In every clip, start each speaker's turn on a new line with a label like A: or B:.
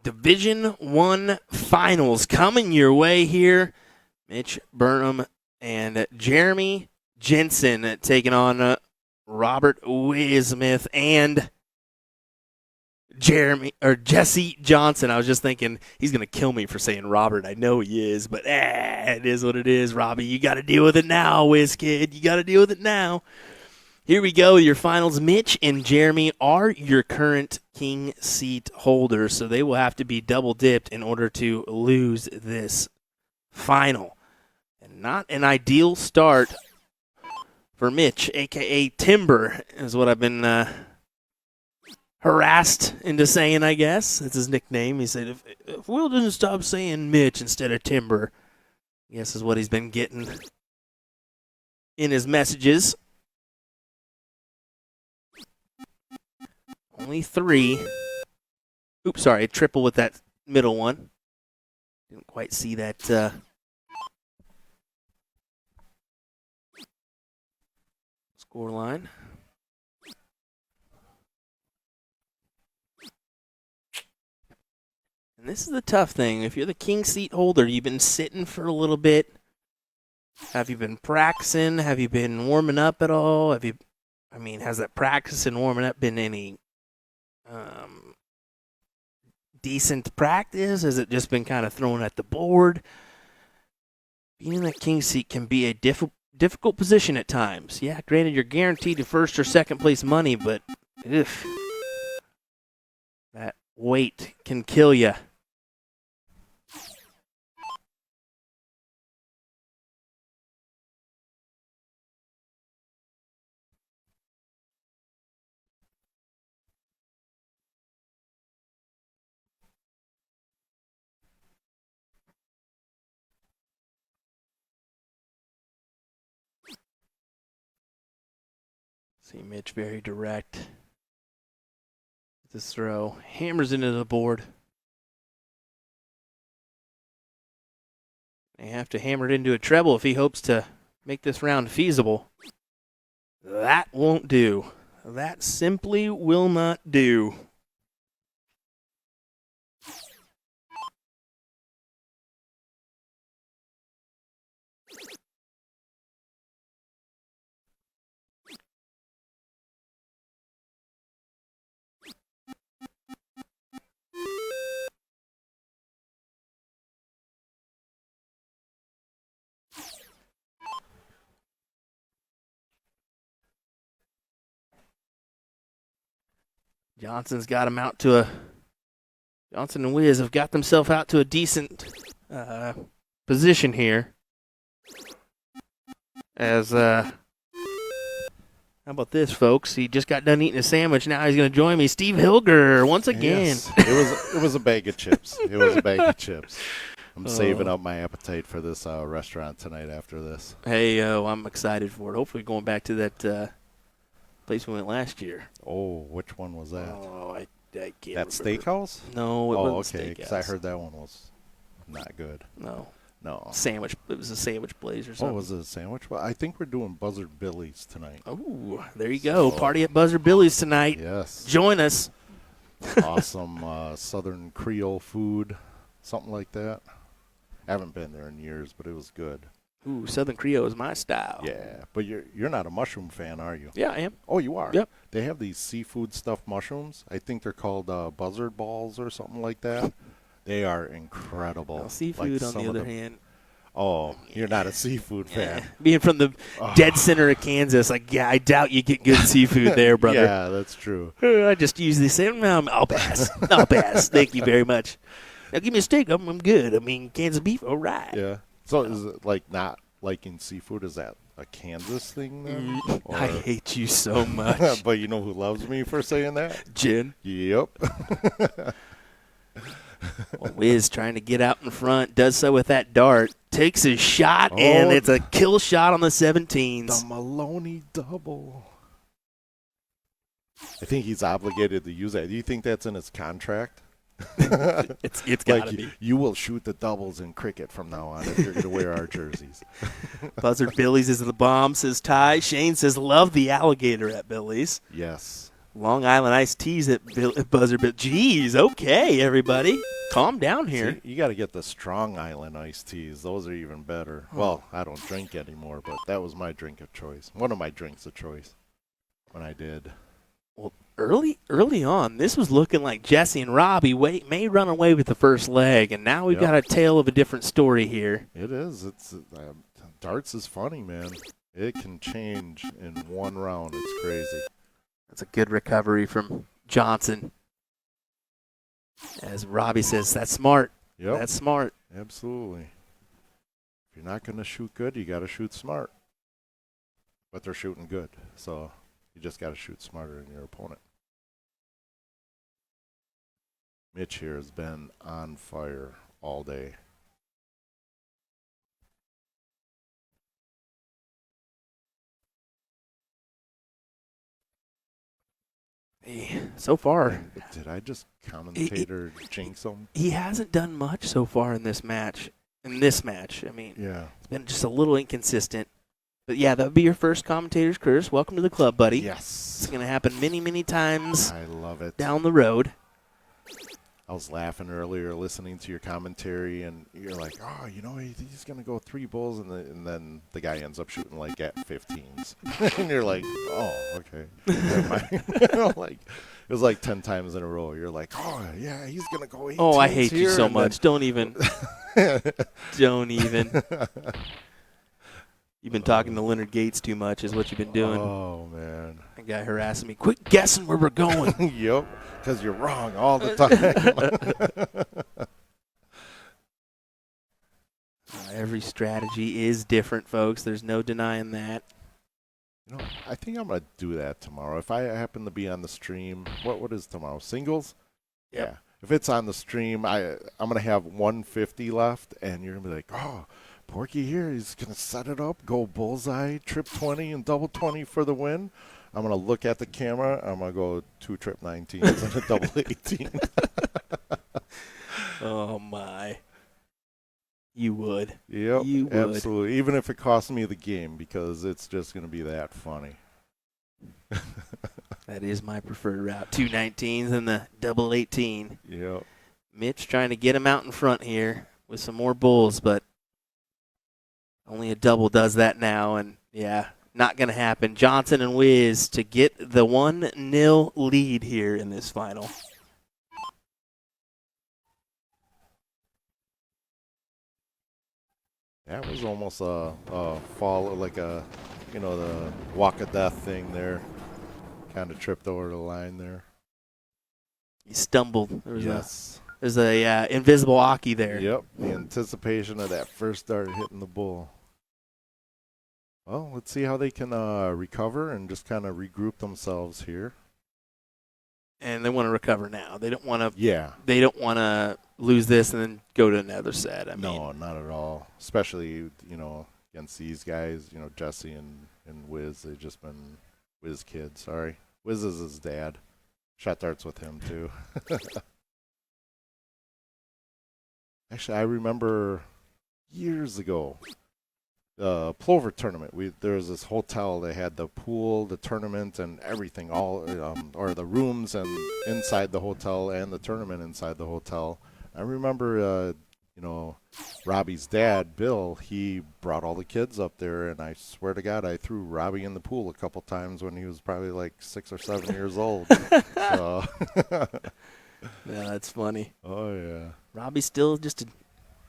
A: Division I finals coming your way here. Mitch Berrum and Jeremy Jensen taking on Robert Wismeth and Jesse Johnsen. I was just thinking he's going to kill me for saying Robert. I know he is, but it is what it is, Robbie. You got to deal with it now, Wiz Kid. You got to deal with it now. Here we go. Your finals. Mitch and Jeremy are your current king seat holders, so they will have to be double dipped in order to lose this final. And not an ideal start for Mitch, a.k.a. Timber, is what I've been harassed into saying, I guess. That's his nickname. He said, if Will doesn't stop saying Mitch instead of Timber, I guess is what he's been getting in his messages. Only 3. Oops, sorry, a triple with that middle one. Didn't quite see that score line. And this is the tough thing. If you're the king seat holder, you've been sitting for a little bit. Have you been practicing? Have you been warming up at all? Has that practice and warming up been any decent practice? Has it just been kind of thrown at the board? Being in that king seat can be a difficult position at times. Yeah, granted, you're guaranteed to first or second place money, but that weight can kill you. See Mitch very direct. This throw hammers into the board. They have to hammer it into a treble if he hopes to make this round feasible. That won't do. That simply will not do. Johnson's got him out to Johnsen and Wiz have got themselves out to a decent position here. How about this, folks? He just got done eating a sandwich. Now he's going to join me, Steve Hilger, once again.
B: Yes, it was a bag of chips. It was a bag of chips. I'm saving up my appetite for this restaurant tonight after this.
A: Hey, I'm excited for it. Hopefully going back to that place we went last year.
B: Oh, which one was that?
A: Oh, I can't
B: That
A: remember.
B: steakhouse?
A: No, it wasn't
B: okay, because I heard that one was not good.
A: No.
B: Sandwich.
A: It was a sandwich place or something.
B: Oh, was it a sandwich? Well, I think we're doing Buzzard Billy's tonight.
A: Oh, there you go. Party at Buzzard Billy's tonight.
B: Yes.
A: Join us.
B: Awesome Southern Creole food, something like that. I haven't been there in years, but it was good.
A: Ooh, Southern Creole is my style.
B: Yeah, but you're not a mushroom fan, are you?
A: Yeah, I am.
B: Oh, you are?
A: Yep.
B: They have these seafood stuffed mushrooms. I think they're called buzzard balls or something like that. They are incredible.
A: Well, seafood, on the other hand.
B: Oh, you're not a seafood fan.
A: Being from the dead center of Kansas, I doubt you get good seafood there, brother.
B: Yeah, that's true.
A: I just usually say, I'll pass. I'll pass. Thank you very much. Now give me a steak. I'm good. Kansas beef, all right.
B: Yeah. So is it like not liking seafood? Is that a Kansas thing then?
A: I hate you so much.
B: But you know who loves me for saying that?
A: Jen.
B: Yep.
A: Well, Wiz trying to get out in front, does so with that dart, takes his shot, and it's a kill shot on the 17s.
B: The Maloney double. I think he's obligated to use that. Do you think that's in his contract?
A: It's got to be.
B: You will shoot the doubles in cricket from now on if you're going to wear our jerseys.
A: Buzzard Billy's is the bomb, says Ty. Shane says, love the alligator at Billy's.
B: Yes.
A: Long Island iced teas at Buzzer, but geez, okay, everybody. Calm down here.
B: See, you got to get the Strong Island iced teas. Those are even better.
A: Oh.
B: Well, I don't drink anymore, but that was my drink of choice. One of my drinks of choice when I did.
A: Well, early on, this was looking like Jesse and Robby may run away with the first leg, and now we've got a tale of a different story here.
B: It is. It's darts is funny, man. It can change in one round. It's crazy.
A: That's a good recovery from Johnsen. As Robby says, that's smart.
B: Yep.
A: That's smart.
B: Absolutely. If you're not going to shoot good, you got to shoot smart. But they're shooting good, so you just got to shoot smarter than your opponent. Mitch here has been on fire all day.
A: So far.
B: Did I just commentator jinx him?
A: He hasn't done much so far in this match. I mean,
B: Yeah.
A: it's been just a little inconsistent. But, yeah, that would be your first commentator's curse. Welcome to the club, buddy.
B: Yes.
A: It's going to happen many, many times
B: I love it.
A: down the road.
B: I was laughing earlier listening to your commentary, and you're like, oh, you know, he's going to go 3 bulls, and then the guy ends up shooting, like, at 15s. And you're like, oh, okay. Like, it was like 10 times in a row. You're like, oh, yeah, he's going to go 18s.
A: Oh, I hate you so
B: and
A: much. Don't even. Don't even. You've been talking to Leonard Gates too much is what you've been doing.
B: Oh, man.
A: That guy harassing me. Quit guessing where we're going.
B: Yep, because you're wrong all the time.
A: Every strategy is different, folks. There's no denying that.
B: You know, I think I'm going to do that tomorrow. If I happen to be on the stream, what is tomorrow? Singles?
A: Yep.
B: Yeah. If it's on the stream, I'm going to have 150 left, and you're going to be like, oh, Porky here, he's going to set it up, go bullseye, trip 20 and double 20 for the win. I'm going to look at the camera. I'm going to go 2 trip 19s and a double 18.
A: Oh, my. You would.
B: Yep,
A: You would.
B: absolutely. Even if it costs me the game, because it's just going to be that funny.
A: That is my preferred route. 2 19s and the double 18.
B: Yep.
A: Mitch trying to get him out in front here with some more bulls, but only a double does that now, and, yeah, not going to happen. Johnsen and Wiz to get the 1-0 lead here in this final.
B: That was almost a fall, like the walk of death thing there. Kind of tripped over the line there.
A: He stumbled.
B: Yes.
A: There's a invisible Aki there.
B: Yep, the anticipation of that first dart hitting the bull. Well, let's see how they can recover and just kind of regroup themselves here.
A: And they want to recover now. They don't want to.
B: Yeah.
A: They don't want to lose this and then go to another set. I mean,
B: No, not at all. Especially against these guys. Jesse and Wiz. They've just been Wiz kids. Sorry, Wiz is his dad. Shot darts with him too. Actually, I remember years ago, Plover tournament. There was this hotel. They had the pool, the tournament, and everything. All or the rooms and inside the hotel, and the tournament inside the hotel. I remember, Robby's dad, Bill. He brought all the kids up there, and I swear to God, I threw Robby in the pool a couple times when he was probably like 6 or 7 years old. So.
A: Yeah, that's funny.
B: Oh yeah.
A: Robby's still just a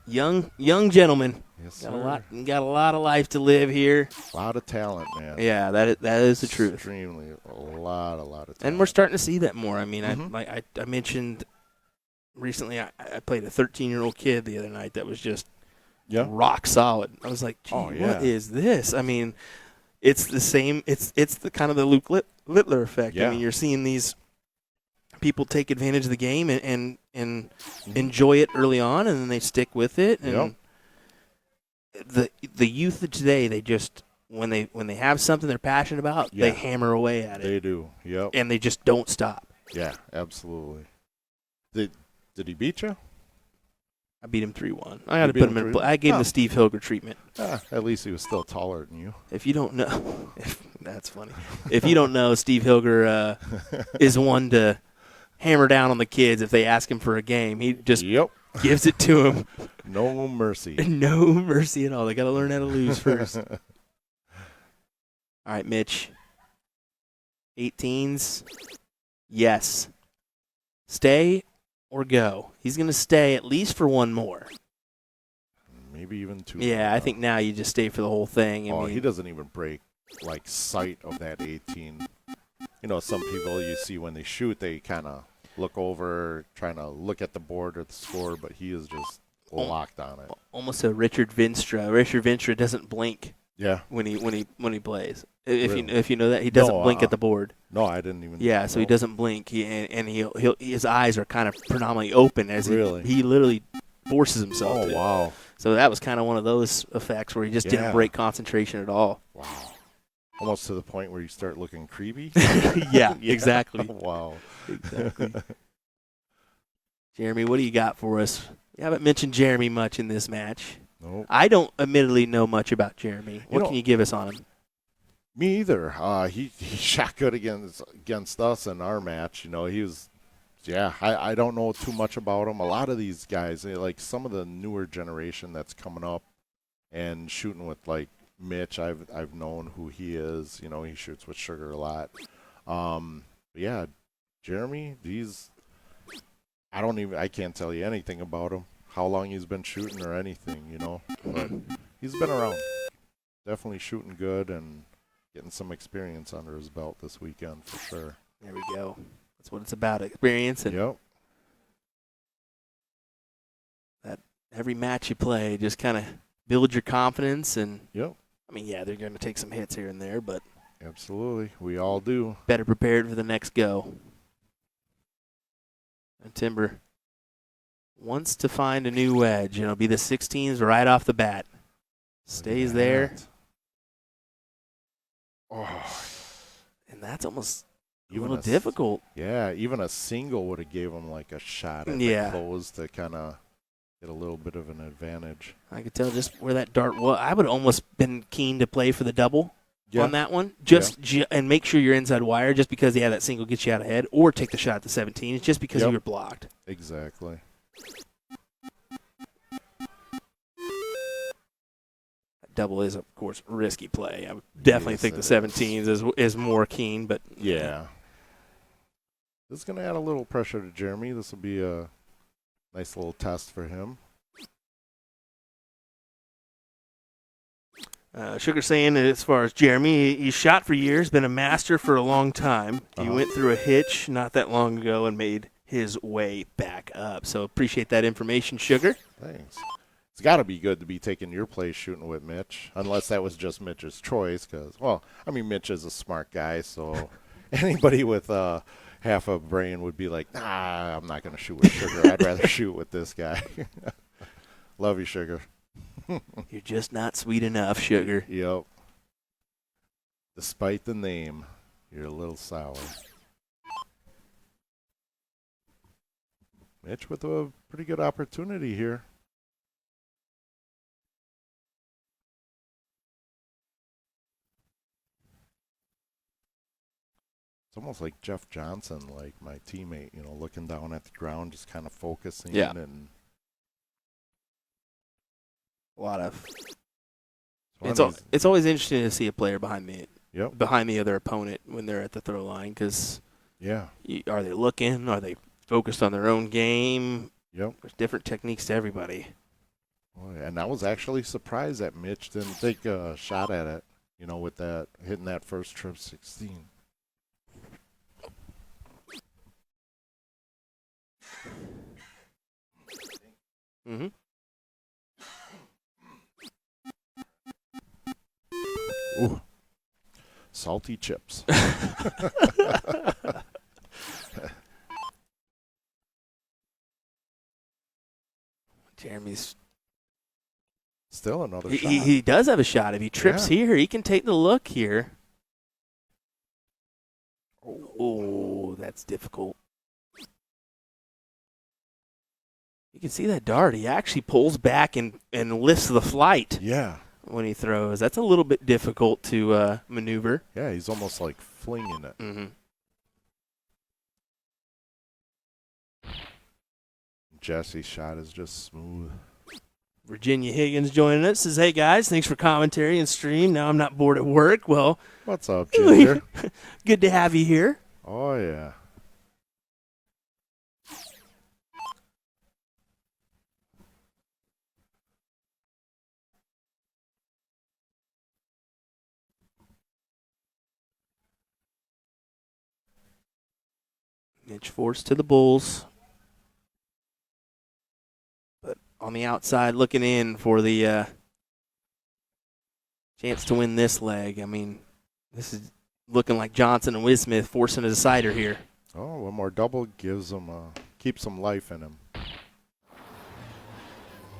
A: young gentleman.
B: Yes,
A: got
B: sir.
A: a lot of life to live here.
B: A lot of talent, man.
A: Yeah, that is the truth.
B: Extremely, a lot of talent.
A: And we're starting to see that more. I mean,
B: Mhm.
A: I mentioned recently I played a 13-year-old kid the other night that was just rock solid. I was like, gee,
B: Oh, yeah.
A: what is this? I mean, it's the same. It's the kind of the Luke Littler effect.
B: Yeah.
A: I mean, you're seeing these people take advantage of the game and enjoy it early on, and then they stick with it. And the youth of today, they just when they have something they're passionate about, they hammer away at it.
B: They do. Yep.
A: And they just don't stop.
B: Yeah, absolutely. Did he beat you?
A: I beat him 3-1. I had to
B: beat
A: put
B: him
A: him in.
B: 3-1?
A: I gave him the Steve Hilger treatment.
B: At least he was still taller than you.
A: If you don't know, That's funny. If you don't know, Steve Hilger is one to hammer down on the kids if they ask him for a game. He just gives it to them.
B: No mercy.
A: No mercy at all. They got to learn how to lose first. All right, Mitch. 18s. Yes. Stay or go? He's going to stay at least for one more.
B: Maybe even 2.
A: Yeah, I think now you just stay for the whole thing. I mean,
B: he doesn't even break, sight of that 18. You know, some people you see when they shoot, they kind of look over, trying to look at the board or the score, but he is just locked on it.
A: Almost a Richard Vinstra. Richard Vinstra doesn't blink.
B: Yeah.
A: When he plays, if you know that, he doesn't blink at the board.
B: No, I didn't even.
A: Yeah, so he doesn't blink. His eyes are kind of predominantly open as he literally forces himself.
B: Oh, wow.
A: So that was kind of one of those effects where he just didn't break concentration at all.
B: Wow. Almost to the point where you start looking creepy.
A: Yeah, exactly.
B: Wow.
A: Exactly. Jeremy, what do you got for us? You haven't mentioned Jeremy much in this match.
B: Nope.
A: I don't admittedly know much about Jeremy. What can you give us on him?
B: Me either. He shot good against us in our match. You know, he was. Yeah, I don't know too much about him. A lot of these guys, like some of the newer generation that's coming up and shooting with like Mitch, I've known who he is. You know, he shoots with Sugar a lot. Yeah, Jeremy, I can't tell you anything about him, how long he's been shooting or anything, you know. But he's been around. Definitely shooting good and getting some experience under his belt this weekend for sure.
A: There we go. That's what it's about, experience. And that every match you play, just kind of build your confidence. And I mean, yeah, they're going to take some hits here and there, but
B: absolutely, we all do.
A: Better prepared for the next go. And Timber wants to find a new wedge. It'll be the 16s right off the bat. Stays there.
B: Oh,
A: and that's almost a little difficult.
B: Yeah, even a single would have gave him like a shot at the close to kind of get a little bit of an advantage.
A: I could tell just where that dart was. I would have almost been keen to play for the double on that one, and make sure you're inside wire just because, that single gets you out ahead, or take the shot at the 17 just because you were blocked.
B: Exactly.
A: Double is, of course, a risky play. I would definitely think the 17s is more keen, but
B: yeah. This is going to add a little pressure to Jeremy. This will be a nice little test for him.
A: Sugar saying, as far as Jeremy, he's shot for years, been a master for a long time. He went through a hitch not that long ago and made his way back up. So appreciate that information, Sugar.
B: Thanks. It's got to be good to be taking your place shooting with Mitch, unless that was just Mitch's choice. Because, Mitch is a smart guy, so anybody with half a brain would be like, nah, I'm not going to shoot with Sugar. I'd rather shoot with this guy. Love you, Sugar.
A: You're just not sweet enough, Sugar.
B: Yep. Despite the name, you're a little sour. Mitch with a pretty good opportunity here. It's almost like Jeff Johnson, like my teammate, looking down at the ground, just kind of focusing.
A: Yeah.
B: And
A: a lot of. It's always interesting to see a player behind the other opponent when they're at the throw line, because are they looking? Are they focused on their own game?
B: Yep.
A: There's different techniques to everybody.
B: Oh, yeah. And I was actually surprised that Mitch didn't take a shot at it, with that hitting that first trip 16.
A: Mm-hmm.
B: Ooh, salty chips.
A: Jeremy's
B: still another shot.
A: He does have a shot. If he trips here, he can take the look here. Oh, that's difficult. You can see that dart. He actually pulls back and lifts the flight.
B: Yeah.
A: when he throws. That's a little bit difficult to maneuver.
B: Yeah, he's almost like flinging it.
A: Mm-hmm.
B: Jesse's shot is just smooth.
A: Virginia Higgins joining us. Says, hey, guys, thanks for commentary and stream. Now I'm not bored at work. Well,
B: what's up, Ginger?
A: Good to have you here.
B: Oh, yeah.
A: Mitch forced to the Bulls. But on the outside, looking in for the chance to win this leg. I mean, this is looking like Johnsen and Wismeth forcing a decider here.
B: Oh, one more double gives him, keeps some life in him.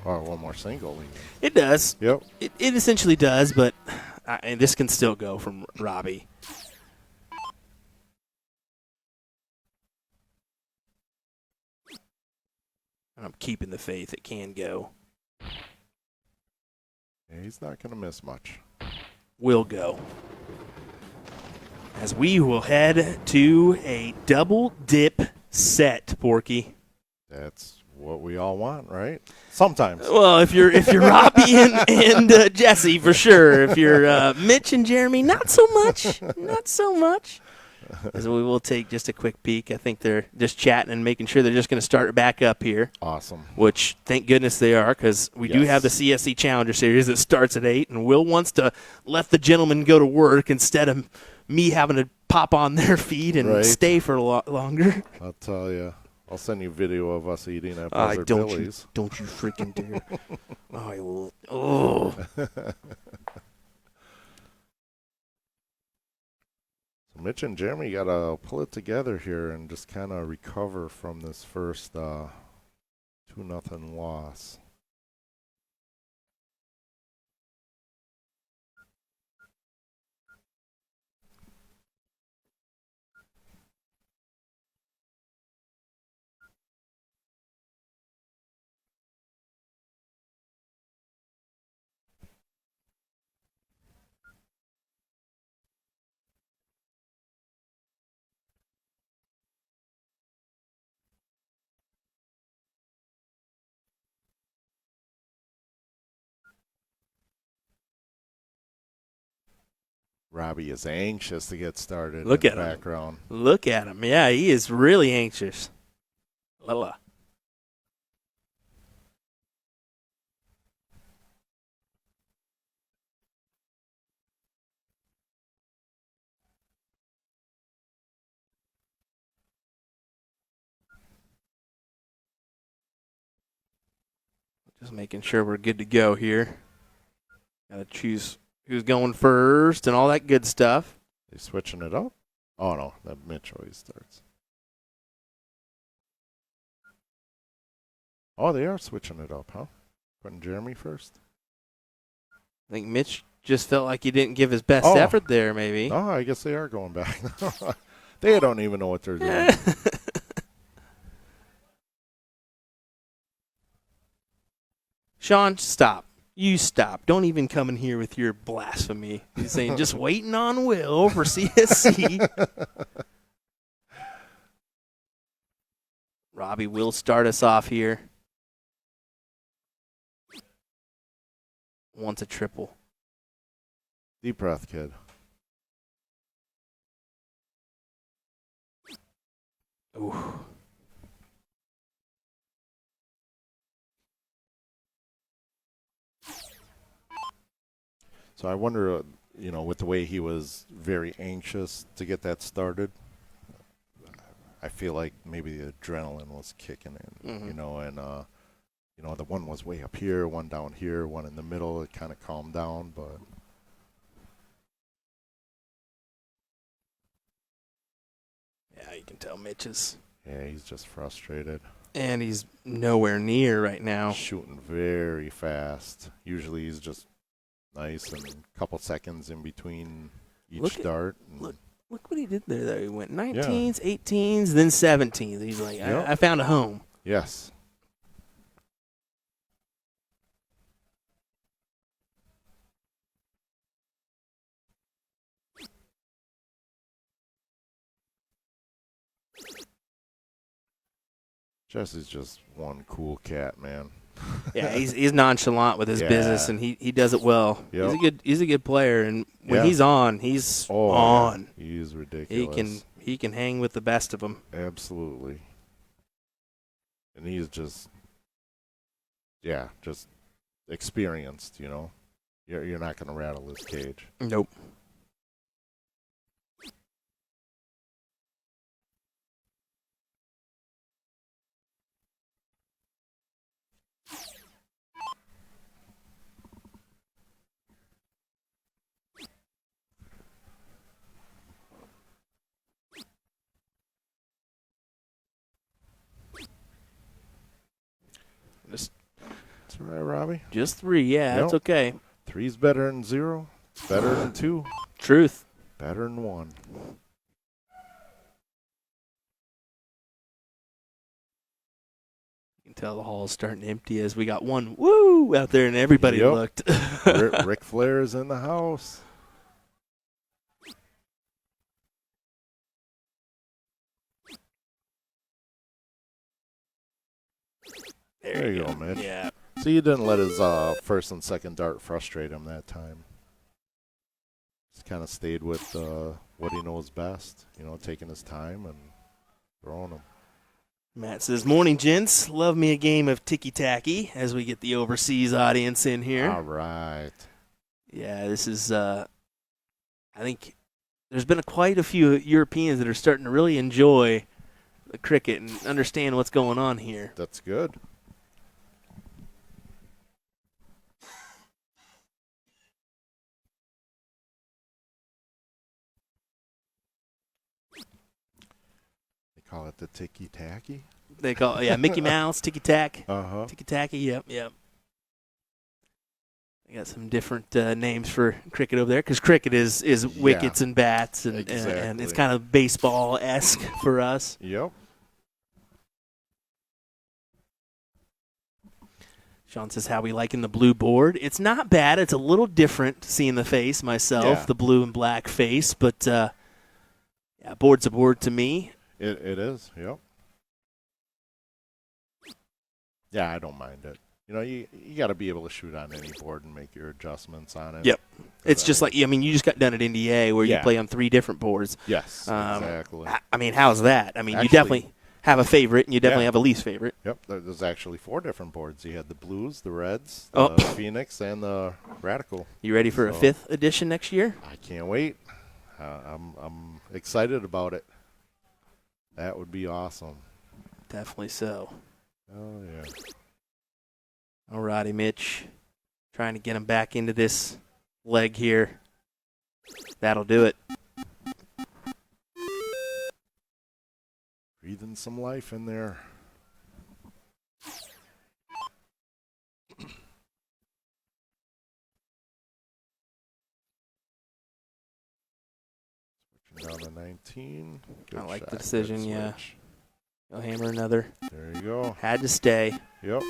B: Or one more single even.
A: It does.
B: Yep.
A: It essentially does, but and this can still go from Robby. I'm keeping the faith. It can go.
B: Yeah, he's not going to miss much.
A: Will go. As we will head to a double dip set, Porky.
B: That's what we all want, right? Sometimes.
A: Well, if you're Robby and Jesse, for sure. If you're Mitch and Jeremy, not so much. Not so much. As we will take just a quick peek. I think they're just chatting and making sure they're just going to start back up here.
B: Awesome.
A: Which, thank goodness they are, because we do have the CSC Challenger Series that starts at 8, and Will wants to let the gentlemen go to work instead of me having to pop on their feet and stay for a lot longer.
B: I'll tell you. I'll send you a video of us eating at Blizzard Billy's.
A: Don't you freaking dare. I will. Oh.
B: Mitch and Jeremy got to pull it together here and just kind of recover from this first 2-0 loss. Robby is anxious to get started.
A: Look
B: in
A: at
B: the
A: him.
B: background.
A: Look at him. Yeah, he is really anxious. Lala. Just making sure we're good to go here. Got to choose who's going first and all that good stuff.
B: They switching it up? Oh, no. That Mitch always starts. Oh, they are switching it up, huh? Putting Jeremy first?
A: I think Mitch just felt like he didn't give his best effort there, maybe.
B: Oh, I guess they are going back. They don't even know what they're doing.
A: Sean, stop. You stop. Don't even come in here with your blasphemy. He's saying just waiting on Will for CSC. Robby will start us off here. Wants a triple.
B: Deep breath, kid.
A: Ooh.
B: So I wonder, with the way he was very anxious to get that started, I feel like maybe the adrenaline was kicking in, and the one was way up here, one down here, one in the middle. It kind of calmed down, but
A: yeah, you can tell Mitch is.
B: Yeah, he's just frustrated.
A: And he's nowhere near right now.
B: Shooting very fast. Usually he's just nice and a couple seconds in between each dart.
A: Look what he did there, though. He went 19s, 18s, then 17s. He's like, I found a home.
B: Yes. Jesse's just one cool cat, man.
A: Yeah, he's nonchalant with his business, and he does it well.
B: Yep.
A: He's a good player, and when he's on, he's on.
B: Yeah. He's ridiculous.
A: He can hang with the best of them.
B: Absolutely. And he's just experienced, you know. You're not going to rattle his cage.
A: Nope.
B: That's all right, Robbie.
A: Just 3, yeah, that's okay.
B: 3's better than 0. It's better than 2.
A: Truth.
B: Better than 1.
A: You can tell the hall's starting to empty as we got one woo out there, and everybody looked.
B: Ric Flair is in the house. There you go, Mitch.
A: Yeah.
B: So you didn't let his first and second dart frustrate him that time. Just kind of stayed with what he knows best, you know, taking his time and throwing them.
A: Matt says, morning, gents. Love me a game of ticky-tacky as we get the overseas audience in here.
B: All right.
A: Yeah, this is, I think there's been quite a few Europeans that are starting to really enjoy the cricket and understand what's going on here.
B: That's good. Call it the ticky-tacky?
A: They call it, Mickey Mouse, ticky-tack.
B: Uh-huh.
A: Ticky-tacky, yep. They got some different names for cricket over there because cricket is wickets and bats, and it's kind of baseball-esque for us.
B: Yep.
A: Sean says, how we liking the blue board? It's not bad. It's a little different seeing the face myself, the blue and black face, but board's a board to me.
B: It is, yep. Yeah, I don't mind it. You know, you got to be able to shoot on any board and make your adjustments on it.
A: Yep. It's just like, you just got done at NDA where you play on 3 different boards.
B: Yes, exactly.
A: I mean, how's that? I mean, you definitely have a favorite and you definitely have a least favorite.
B: Yep, there's actually 4 different boards. You had the Blues, the Reds, the Phoenix, and the Radical.
A: You ready for a 5th edition next year?
B: I can't wait. I'm excited about it. That would be awesome.
A: Definitely so.
B: Oh, yeah.
A: All righty, Mitch. Trying to get him back into this leg here. That'll do it.
B: Breathing some life in there. Switching down to 19. Good
A: I like
B: shot.
A: the decision, yeah. He'll hammer another.
B: There you go.
A: Had to stay.
B: Yep.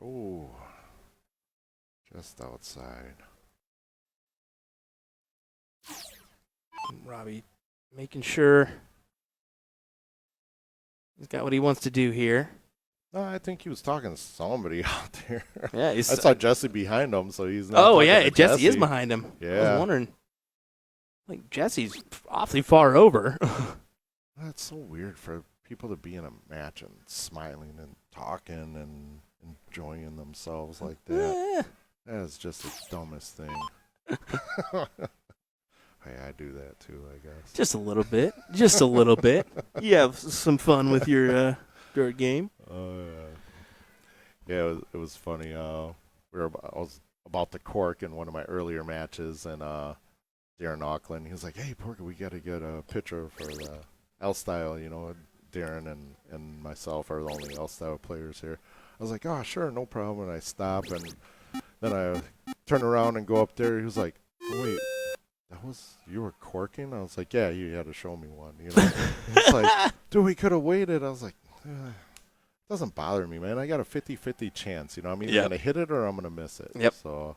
B: Oh, just outside.
A: Robby making sure he's got what he wants to do here.
B: No, I think he was talking to somebody out there.
A: Yeah,
B: I saw Jesse behind him, so he's not.
A: Oh, yeah, Jesse is behind him.
B: Yeah.
A: I was wondering. Like, Jesse's awfully far over.
B: That's so weird for people to be in a match and smiling and talking and enjoying themselves like that. That is just the dumbest thing. Hey, I do that too, I guess.
A: Just a little bit. Just a little bit. You have some fun with your game.
B: Yeah, it was funny. I was about to cork in one of my earlier matches, and Darren Auckland, he was like, "Hey, Porker, we got to get a picture for the L-Style." You know, Darren and myself are the only L-Style players here. I was like, "Oh, sure, no problem." And I stop, and Then I turn around and go up there. He was like, wait, you were corking? I was like, yeah, you had to show me one. You know? It's like, dude, we could have waited. I was like, it doesn't bother me, man. I got a 50-50 chance. You know, I'm either going to hit it or I'm going to miss it.
A: Yep.
B: So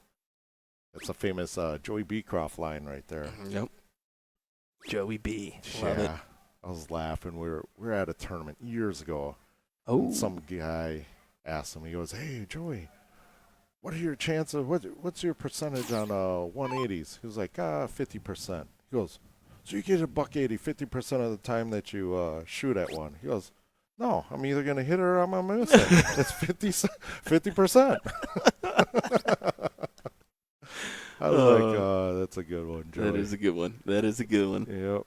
B: that's a famous Joey Beecroft line right there.
A: Yep. Joey B. Love it.
B: I was laughing. We were at a tournament years ago.
A: Oh.
B: And some guy asked him, he goes, hey, Joey, what are your chances? What's your percentage on 180s? He was like, 50%. He goes, so you get a $180 50% of the time that you shoot at one. He goes, no, I'm either going to hit it or I'm going to miss it. It's 50%. I was like, that's a good one, Joey.
A: That is a good one.
B: Yep.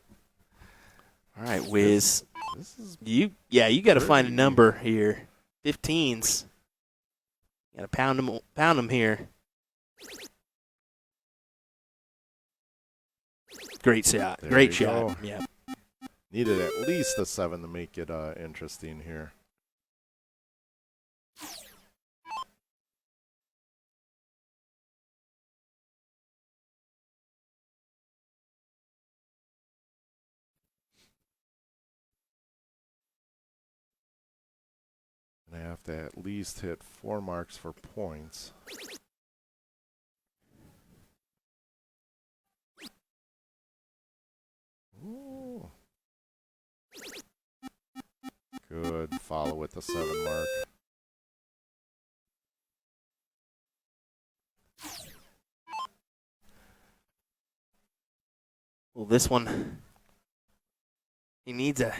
A: All right, Wiz.
B: This is
A: you got to find a number here. 15s. Got to pound them here. Great shot. Great shot.
B: Go.
A: Yeah.
B: Needed at least a 7 to make it interesting here. And I have to at least hit 4 marks for points. Ooh. Good follow with the 7 mark.
A: Well, this one, he needs a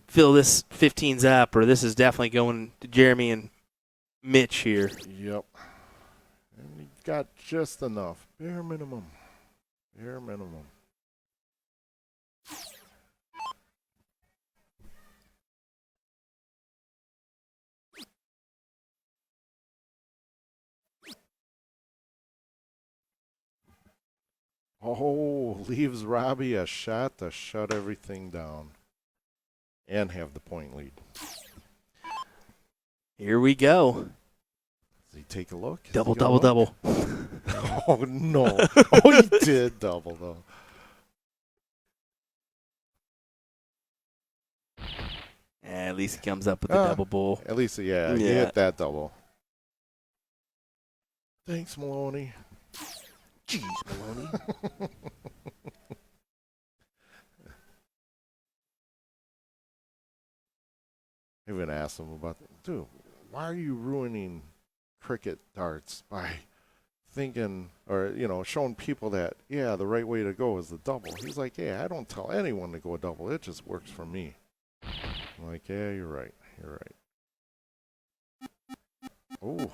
A: fill this 15s up, or this is definitely going to Jeremy and Mitch here.
B: Yep. And he got just enough. Bare minimum. Bare minimum. Oh, leaves Robby a shot to shut everything down and have the point lead.
A: Here we go.
B: Does he take a look?
A: Double.
B: Oh, no. Oh, he did double, though.
A: At least he comes up with the double bull.
B: At least, yeah, he hit that double. Thanks, Maloney.
A: Jeez, Maloney.
B: I even asked him about, dude, why are you ruining cricket darts by thinking or, showing people that, yeah, the right way to go is the double? He's like, yeah, I don't tell anyone to go double. It just works for me. I'm like, yeah, you're right. You're right. Oh.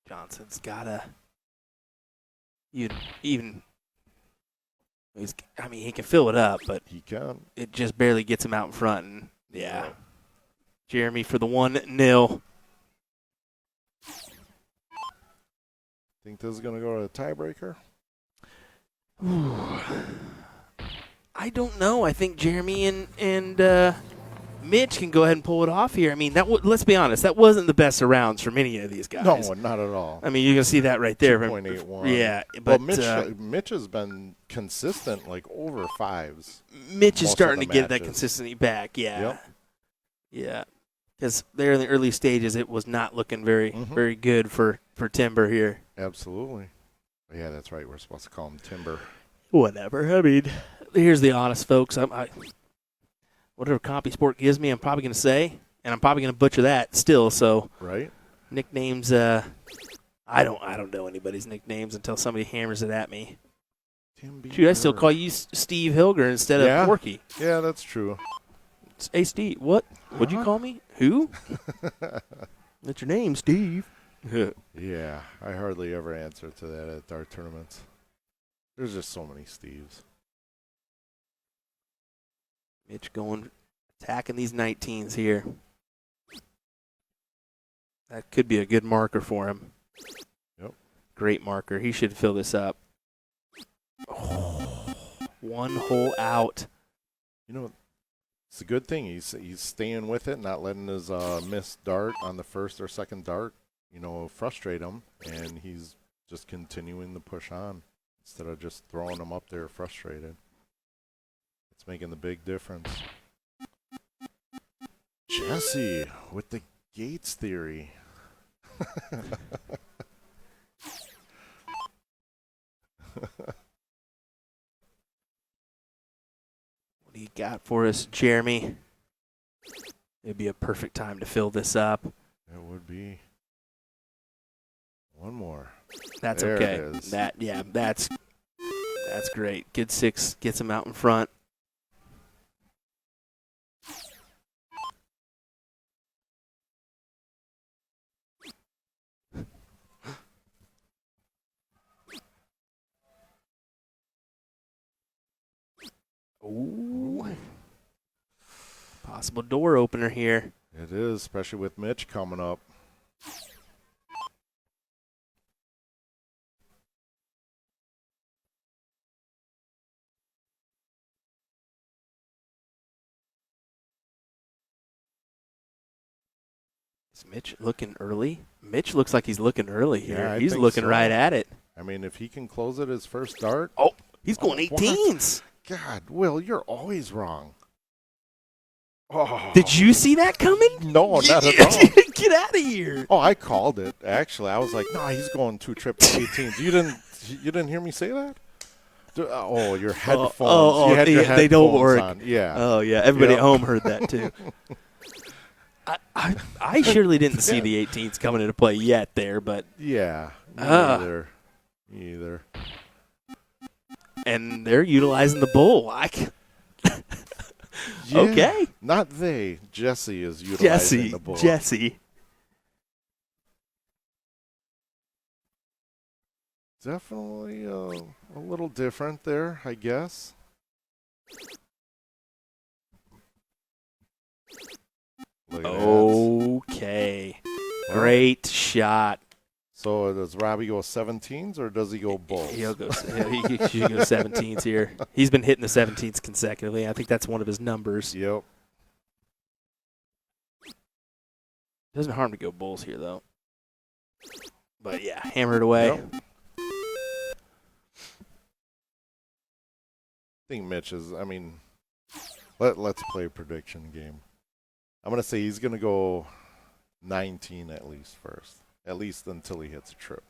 A: Johnson's gotta he can fill it up, but
B: he can.
A: It just barely gets him out in front. And Jeremy for the 1-0.
B: Think this is going to go to a tiebreaker?
A: I don't know. I think Jeremy and Mitch can go ahead and pull it off here. I mean, let's be honest, that wasn't the best of rounds from any of these guys.
B: No, not at all.
A: I mean, you can see that right there.
B: 2.81.
A: Yeah, but
B: Mitch has been consistent, like over 5s.
A: Mitch is starting to get that consistency back. Yeah,
B: yep.
A: Yeah, because there in the early stages, it was not looking very good for Timber here.
B: Absolutely. Yeah, that's right. We're supposed to call him Timber.
A: Whatever. I mean, here's the honest, folks. Whatever Copy Sport gives me, I'm probably going to say, and I'm probably going to butcher that still. So,
B: right?
A: Nicknames. I don't know anybody's nicknames until somebody hammers it at me. Shoot, I still call you Steve Hilger instead of Porky.
B: Yeah, that's true.
A: Hey, Steve, what? What'd you call me? Who? That's your name, Steve.
B: Yeah, I hardly ever answer to that at dart tournaments. There's just so many Steves.
A: Mitch attacking these 19s here. That could be a good marker for him.
B: Yep.
A: Great marker. He should fill this up. Oh, one hole out.
B: You know, it's a good thing. He's staying with it, not letting his missed dart on the first or second dart, frustrate him, and he's just continuing to push on instead of just throwing him up there frustrated. It's making the big difference. Jesse with the Gates theory.
A: What do you got for us, Jeremy? It'd be a perfect time to fill this up.
B: It would be. One more.
A: That's
B: there
A: okay.
B: It is.
A: That's great. Good 6 gets him out in front. Ooh. Possible door opener here.
B: It is, especially with Mitch coming up.
A: Is Mitch looking early? Mitch looks like he's looking early here.
B: Yeah,
A: He's
B: think
A: looking
B: so.
A: right at it.
B: I mean, if he can close it his first dart.
A: Oh, he's going
B: what?
A: 18s.
B: God, Will, you're always wrong. Oh.
A: Did you see that coming?
B: No, not at all.
A: Get out of here.
B: Oh, I called it. Actually, I was like, no, he's going 2 triple 18s. You didn't hear me say that? Oh, your headphones. You had your
A: they don't
B: headphones
A: work.
B: on. Yeah.
A: Oh, yeah. Everybody at home heard that, too. I surely didn't see the 18s coming into play yet there, but.
B: Yeah. Me either.
A: And they're utilizing the bull.
B: Yeah,
A: okay.
B: Not they. Jesse is utilizing the bull.
A: Jesse.
B: Definitely a little different there, I guess. Look at
A: Okay.
B: that.
A: Great shot.
B: So does Robby go 17s or does he go bulls?
A: He'll go. He should go 17s here. He's been hitting the 17s consecutively. I think that's one of his numbers.
B: Yep.
A: Doesn't harm to go bulls here, though. But, yeah, hammer it away.
B: Yep. I think Mitch is, let's play a prediction game. I'm going to say he's going to go 19 at least first. At least until he hits a trip.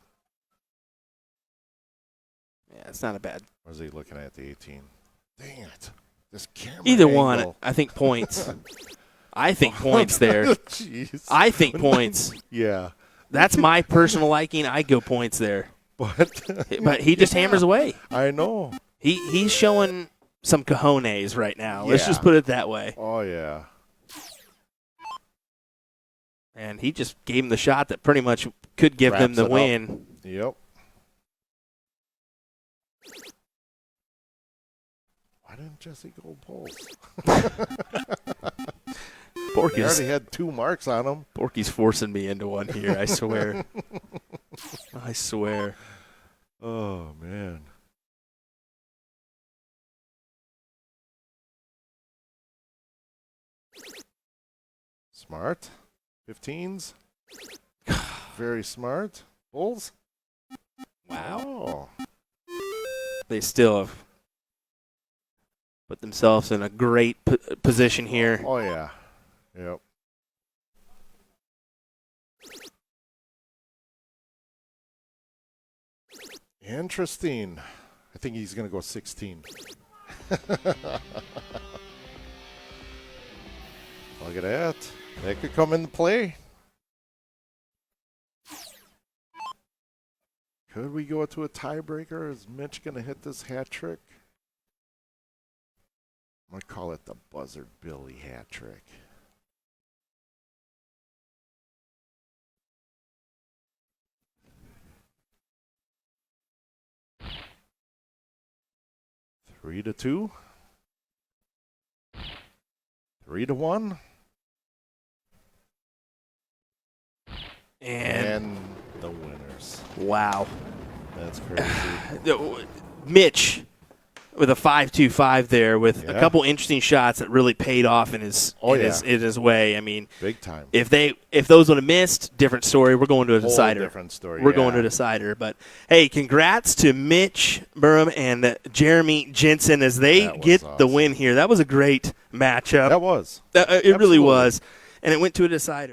A: Yeah, it's not a bad.
B: Or is he looking at the 18? Dang it. This camera
A: Either
B: angle.
A: one, I think points. I think points there.
B: Jeez.
A: I think points.
B: Yeah.
A: That's my personal liking. I go points there. But he just hammers away.
B: I know.
A: He's showing some cojones right now. Let's just put it that way.
B: Oh, yeah.
A: And he just gave him the shot that pretty much could give them the win.
B: Yep. Why didn't Jesse go bulls? He already had 2 marks on him.
A: Borky's forcing me into one here, I swear. I swear.
B: Oh, man. Smart. 15s. Very smart. Bulls.
A: Wow.
B: Oh.
A: They still have put themselves in a great position here.
B: Oh, yeah. Yep. Interesting. I think he's going to go 16. Look at that. That could come into play. Could we go to a tiebreaker? Is Mitch going to hit this hat trick? I'm going to call it the Buzzard Billy hat trick. Three to 2. 3-1.
A: And
B: the winners.
A: wow.
B: That's crazy.
A: Mitch with a 5.25 there with a
B: Yeah.
A: couple interesting shots that really paid off in his
B: Oh,
A: in,
B: yeah.
A: his way. I mean,
B: Big time.
A: if those would have missed, different story. We're going to a
B: Whole
A: decider.
B: different story.
A: We're going to a decider. But hey, congrats to Mitch Berrum and Jeremy Jensen as they
B: That was
A: get the
B: awesome.
A: win here. That was a great matchup.
B: That was.
A: It really
B: Absolutely.
A: was, and it went to a decider.